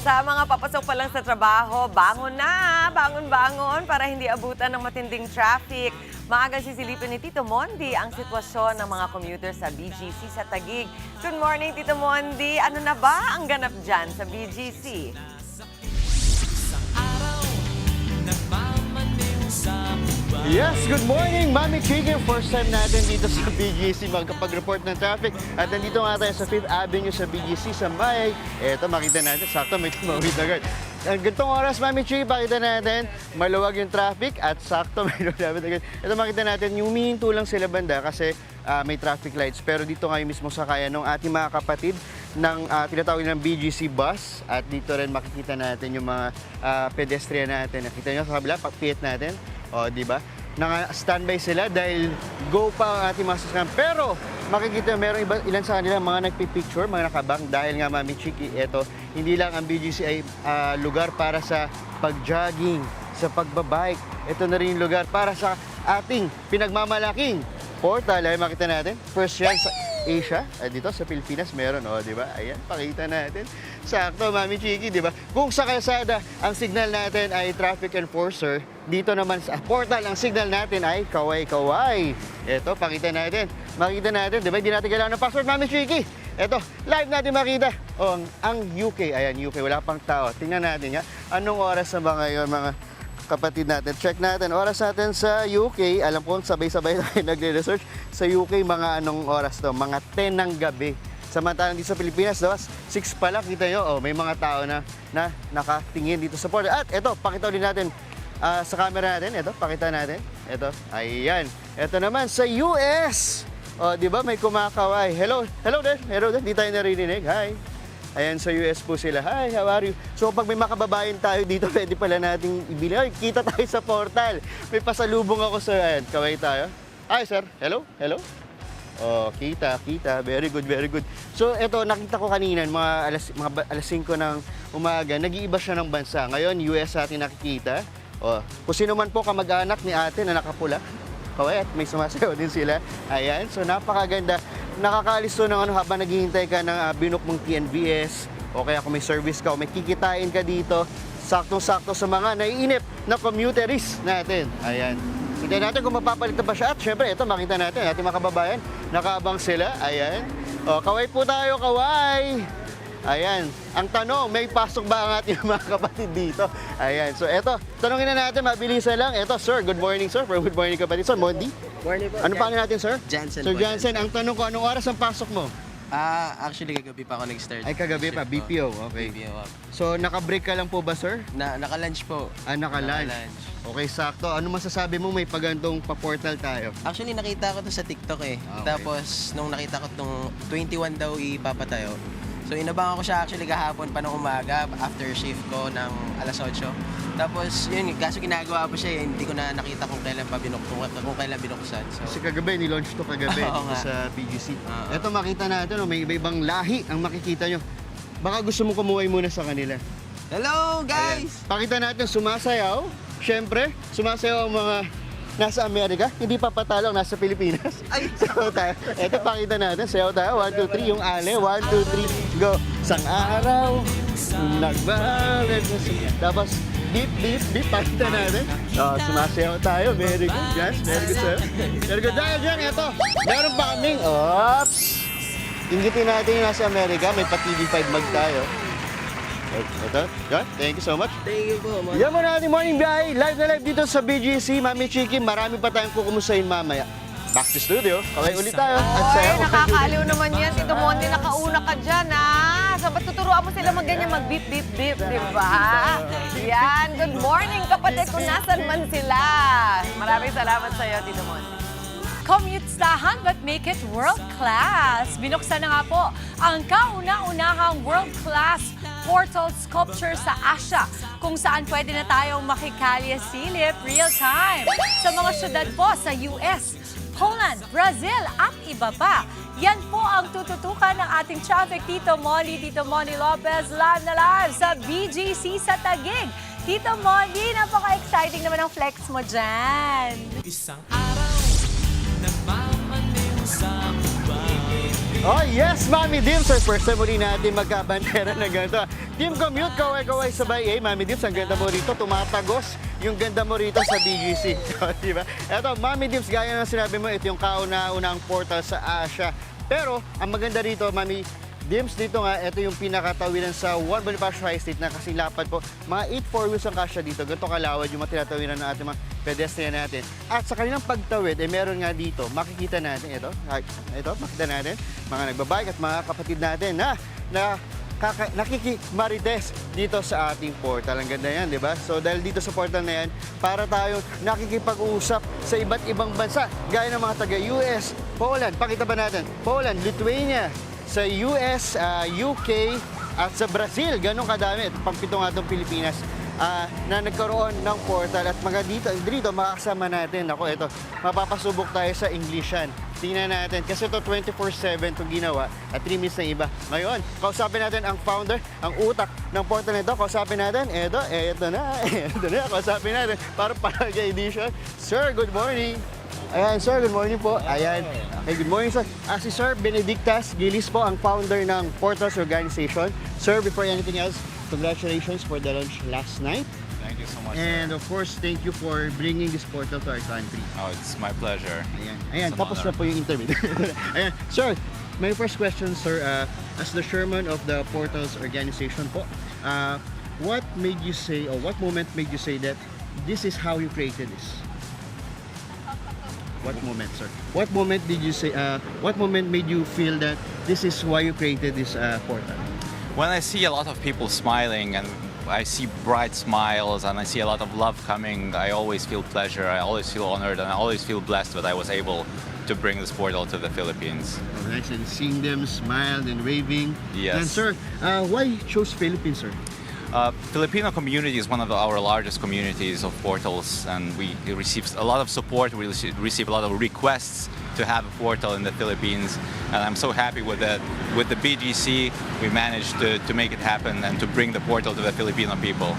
Sa mga papasok pa lang sa trabaho, bangon na! Bangon-bangon para hindi abutan ng matinding traffic. Maagang sisilipin ni Tito Mondi ang sitwasyon ng mga commuter sa BGC sa Taguig. Good morning, Tito Mondi. Ano na ba ang ganap dyan sa BGC? Yes, good morning, Mami Chiki. First time natin dito sa BGC magkapag-report ng traffic. At nandito nga tayo sa 5th Avenue sa BGC sa May. Eto, makita natin, sakto may tumawid agad. Ang gantong oras, Mami Chiki, pakita natin, maluwag yung traffic at sakto may lumapit agad. Ito, makita natin, yung humihinto lang sila banda kasi may traffic lights. Pero dito ngayon mismo sa kaya ng ating mga kapatid ng tinatawag ng BGC bus. At dito rin makikita natin yung mga pedestrian natin. Nakita nyo sa kabila, pagpihit natin. O, di ba? Naka-standby sila dahil go pa ang ating mga sasakyan. Pero makikita meron ilan sa kanila mga nagpipicture, mga nakabang dahil nga Mami Chiki, eto, hindi lang ang BGC ay lugar para sa pag-jogging, sa pagbabike. Ito na rin yung lugar para sa ating pinagmamalaking portal. Ay makita natin, first yan sa Asia, dito sa Pilipinas meron, o, di ba? Ayan, pakita natin. Sakto, Mami Chiki, di ba? Kung sa kalsada, ang signal natin ay traffic enforcer, dito naman sa portal, ang signal natin ay kaway-kaway. Ito, pakita natin. Makita natin, di ba? Hindi natin kailangan ng password, Mami Chiki. Ito, live natin makita. O, ang UK, ayan, UK, wala pang tao. Tingnan natin nga, anong oras na ba ngayon, mga kapatid natin? Check natin, oras natin sa UK, alam ko sabay-sabay tayo nagre-research. Sa UK, mga anong oras to? Mga 10 ng gabi. Samantalang dito sa Pilipinas, 6 pa lang, kita nyo, oh, may mga tao na nakatingin dito sa portal. At ito, pakita ulit natin sa camera natin, ito, pakita natin. Ito, ayan. Ito naman sa US. O, di ba, may kumakaway. Hello there, di tayo narinig. Hi. Ayan, sa US po sila. Hi, how are you? So, pag may makababayan tayo dito, pwede pala nating ibili. Ay, kita tayo sa portal. May pasalubong ako, sir. Ayan, kaway tayo. Hi, sir. Hello. Oh, kita. Very good. So, eto, nakita ko kanina, mga alas 5 ng umaga, nag-iiba siya ng bansa. Ngayon, US atin nakikita. Oh, kung sino man po kamag-anak ni ate na nakapula, kaway, at may sumasayaw din sila. Ayan, so napakaganda. Nakakaalis to ng habang naghihintay ka ng binook mong TNVS, o kaya kung may service ka o may kikitain ka dito, saktong-sakto sa mga naiinip na commuterist natin. Ayan. Hintayin natin kung mapapalit na ba siya. At syempre, ito, makita natin, ating mga kababayan, nakaabang sila. Ayan. O, kaway po tayo, kaway! Ayan. Ang tanong, may pasok ba ang ating mga kapatid dito? Ayan. So, eto, tanongin na natin, mabilisan lang. Eto, sir, good morning, sir. Good morning, kapatid. Sir, Mondi? Morning po. Ano pangalan natin, sir? Jansen Sir po. Jansen, ang tanong ko, anong oras ang pasok mo? Actually, kagabi pa ako nag-start. Ay, kagabi pa, Shift po. BPO. Okay. BPO. So, naka-break ka lang po ba, sir? Naka-lunch po. Naka-lunch. Naka-lunch. Okay, sakto. Ano masasabi mo may pagantong pa-portal tayo? Actually, nakita ko to sa TikTok eh. Okay. Tapos, nung nakita ko itong 21 daw ipapatayo. So, inabangan ko siya actually kahapon pa ng umaga after shift ko ng alas 8. Tapos, yun, kaso ginagawa pa siya eh. Hindi ko na nakita kung kailan binuksan. So, Kasi kagabi, ni-launch to kagabi Oo dito nga. sa BGC. Ito makita natin, may iba-ibang lahi ang makikita nyo. Baka gusto mong kumuhay muna sa kanila. hello guys! Ayan. Pakita natin sumasayaw. Siyempre, sumasayaw ang mga nasa Amerika. Hindi pa patalo ang nasa Pilipinas. Ay! Sayaw tayo. Ito, pakita natin. Sayaw tayo. 1, 2, 3. Yung ale. 1, 2, 3. Go. Sang araw, nagbalik. Tapos, beep. Pakita natin. Sumasayaw tayo. Very good. Yes, very good, sir. Very good. Dahil dyan, ito. Meron pa kaming, oops. Inggitin natin yung nasa Amerika. May pa-TV5 mag tayo. Ito. Yan. Thank you so much. Thank you po. Yan mo na ating morning biyahe. Live na live dito sa BGC. Mami Chiki, marami pa tayong kukumustahin mamaya. Back to studio. Kaway ulit tayo. At Oy, sayaw. nakakaaliw naman yan. Tito Mondi, nakauna ka dyan, ha? So, ba't tuturuan mo sila mag-ganyan, mag-beep, di ba? Yan. Good morning, kapatid, kung nasan man sila. Maraming salamat sa'yo, Tito Mondi. Komustahan but make it world-class. Binuksan na nga po ang kauna-unahang world-class portal sculpture sa Asia, kung saan pwede na tayong makikalya-silip real-time sa mga syudad po sa US, Poland, Brazil at iba pa. Yan po ang tututukan ng ating traffic Tito Molly Lopez, live na live sa BGC sa Taguig. Tito Molly, napaka-exciting naman ang flex mo dyan. Isang araw, nagmamaniw sa buwan. Oh yes, Mami Dims! Sir, first time muli natin magkabandera na ganito. Team Commute, kaway-kaway sabay. Mami Dims, ang ganda mo rito. Tumatagos yung ganda mo rito sa BGC. Diba? Eto, Mami Dims, gaya ng sinabi mo, ito yung kauna-unang portal sa Asia. Pero, ang maganda rito, Mami Dims, dito nga, ito yung pinakatawiran sa Juan Bonifacio High Street na kasing lapad po. Mga 8 4 wheels ang kasya dito. Ganito kalawad yung mga tinatawiran ng ating mga pedestrian natin. At sa kanilang pagtawid, meron nga dito, makikita natin, ito, makikita natin, mga nagbabike at mga kapatid natin na nakikimarites dito sa ating portal. Ang ganda yan, di ba? So dahil dito sa portal na yan, para tayong nakikipag-usap sa iba't ibang bansa, gaya ng mga taga-US, Poland, pakita ba natin? Poland, Lithuania, sa US, UK, at sa Brazil. Ganun kadami. Ito, pang-pito nga itong Pilipinas na nagkaroon ng portal. At mga dito makakasama natin. Ako, ito, mapapasubok tayo sa Englishan. Tingnan natin. Kasi ito 24/7 itong ginawa at 3 minutes na iba. Ngayon, kausapin natin ang founder, ang utak ng portal nito. Kausapin natin. Ito na. Kausapin natin para Paraga Edition. Sir, good morning. Ayan, sir, good morning po. Ayan. Okay, good morning, sir. Si Sir Benedictas Gilis po, ang founder ng Portals Organization. Sir, before anything else, congratulations for the launch last night. Thank you so much. And of course, thank you for bringing this portal to our country. Oh, it's my pleasure. Ayan, It's an tapos na honor. po yung interview. Ayan, sir, my first question, sir, as the chairman of the Portals Organization po, what made you say, or what moment made you say that this is how you created this? What moment, sir? What moment did you say, what moment made you feel that this is why you created this portal? When I see a lot of people smiling and I see bright smiles and I see a lot of love coming, I always feel pleasure, I always feel honored, and I always feel blessed that I was able to bring this portal to the Philippines. Oh, nice, and seeing them smile and waving. Yes. And sir, why choose Philippines, sir? Filipino community is one of our largest communities of portals, and we receive a lot of support. We receive a lot of requests to have a portal in the Philippines, and I'm so happy with that. With the BGC, we managed to make it happen and to bring the portal to the Filipino people.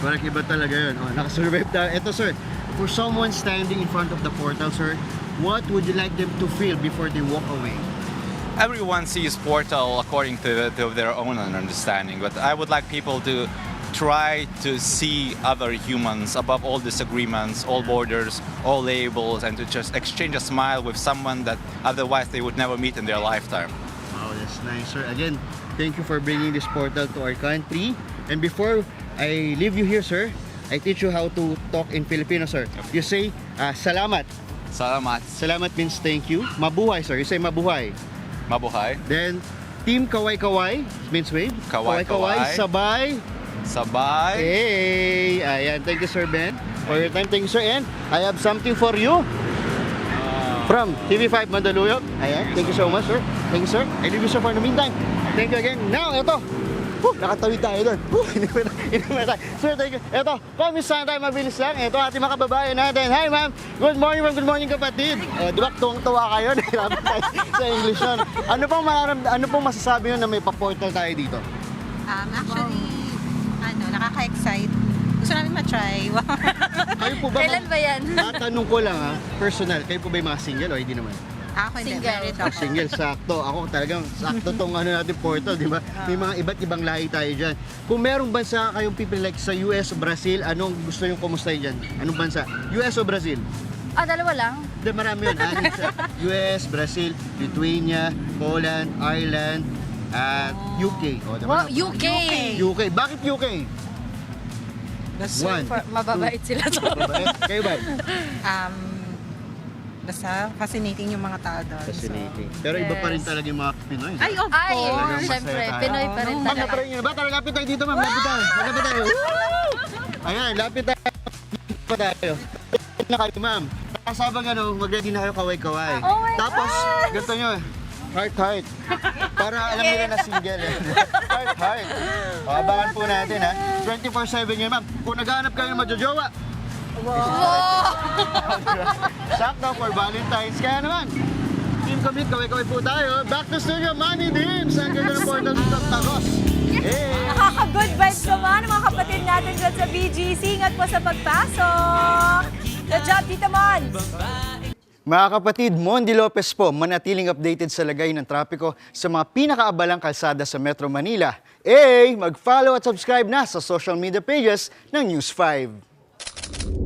Parang iba talaga yun. Oh, nakasurvive tayo. Ito, sir, for someone standing in front of the portal, sir, what would you like them to feel before they walk away? Everyone sees portal according to their own understanding, but I would like people to try to see other humans above all disagreements, all borders, all labels, and to just exchange a smile with someone that otherwise they would never meet in their lifetime. Wow, that's nice, sir. Again, thank you for bringing this portal to our country. And before I leave you here, sir, I teach you how to talk in Filipino, sir. You say, salamat. Salamat. Salamat means thank you. Mabuhay, sir. You say mabuhay. Mabuhay. Then, team kaway-kaway means wave. Kaway-kaway. Sabay. Sabay. Hey! Ayan, thank you, Sir Ben, for your time. Thank you, sir. And I have something for you from TV5 Mandaluyong. Ayan, thank you so much, sir. Thank you, sir. I leave you, sir, for the meantime. Thank you again. Now, ito. Nakatawid tayo doon. Inuman tayo. Sir, thank you. Ito, komisahan tayo, mabilis lang. Ito, ating mga kababayan natin. Hi, ma'am. Good morning, ma'am. Good morning, kapatid. Di ba, tuwang-tuwa kayo? Nahirapan tayo sa English yun. Ano pong masasabi nyo na may pa-portal tayo dito? Actually, nakaka-excite. Gusto namin matry. Kayo po ba? Kailan ba yan? Tatanong ko lang, personal. Kayo po ba yung mga single o hindi naman? Ako hindi, Single. married Oh, ako. single, sakto. Ako talagang sakto tong natin portal, di ba? May mga iba't ibang lahi tayo dyan. Kung merong bansa kayong people like sa US o Brazil, anong gusto nyo kumustahin dyan? Anong bansa? US o Brazil? Dalawa lang. Hindi, marami yun. US, Brazil, Lithuania, Poland, Ireland, at UK. O, diba? Wow, UK. UK. Bakit UK? One. Mababait sila to. Babae. Kayo ba? Basta fascinating yung mga tao doon. Fascinating. Pero iba pa rin Yes. talaga yung mga Pinoy. Ay, of Ay, course. Talagang syempre, masaya tayo. Pinoy pa rin Ma'am, talaga. naparating nyo na ba? Tara, lapit tayo dito, ma'am. Lapit tayo. Lapit tayo. Ayan, lapit tayo. Pa tayo. Na kayo, ma'am. Kasabang mag-ready na kayo kaway-kaway. Oh my Tapos, ganito nyo. Heart. Para alam nila na single. Heart. O, abangan po natin, ha. 24/7 yun, ma'am. Kung naghahanap kayo ng majojowa, sakto for Valentine's. Kaya naman, Team Commute, kaway-kaway po tayo. Back to studio, Mami Dims. Ang ganda ng portal sa Tagos. Hey! Nakaka-good vibes naman ang mga kapatid natin dyan sa BGC. Ingat po sa pagpasok. Good job, Tita Mon. Mga kapatid, Mondi Lopez po, manatiling updated sa lagay ng trapiko sa mga pinakaabalang kalsada sa Metro Manila. Mag-follow at subscribe na sa social media pages ng News 5.